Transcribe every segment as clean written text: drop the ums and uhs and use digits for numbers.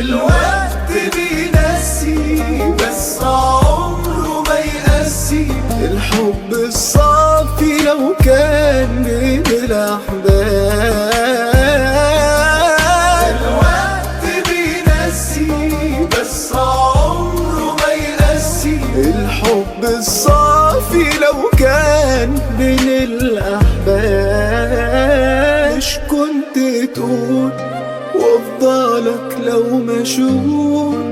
الوقت بينسي بس عمره ما يقسي الحب الصافي لو كان بين الأحباب. الوقت بينسي بس عمره ما يقسي الحب الصافي لو كان بين الأحباب. مش كنت تقول وافضلك لو مشغول،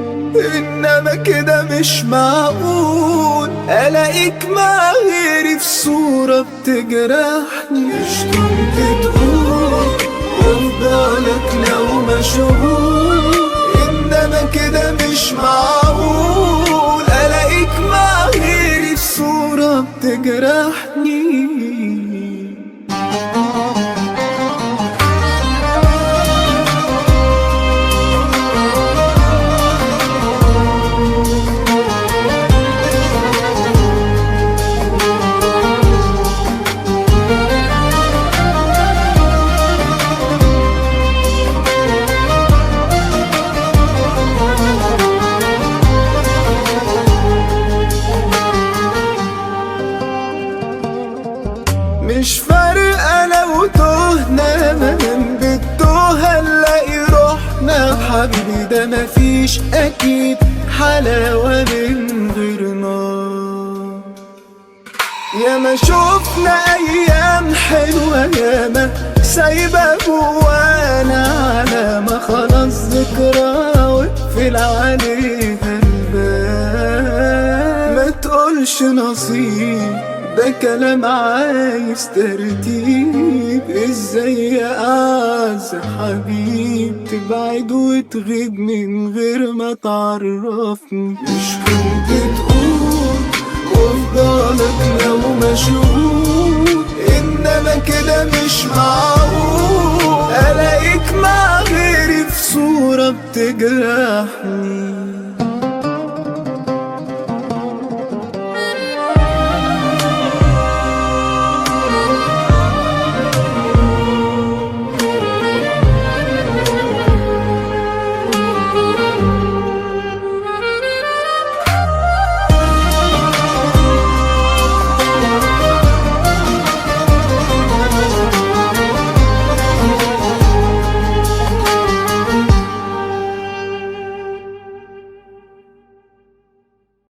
انما كده مش معقول الاقيك مع غيري في صورة بتجرحني. مش كنت تقول وافضلك لو مشغول، انما كده مش معقول الاقيك مع غيري في صورة بتجرحني. مش فارقة لو تهنا من بالتوه نلاقي روحنا حبيبي، ده مفيش أكيد حلاوة من غير نار. ياما شوفنا أيام حلوة ياما سايبة جوانا علامة، خلاص ذكرى واقفل عليها الباب. ما تقولش نصيب ده كلام عايز ترتيب، ازاي يا اعز حبيب تبعد وتغيب من غير ما تعرفني. مش كنت تقول وافضلك لو مشغول، انما كده مش معقول الاقيك مع غيري في صورة بتجرحني.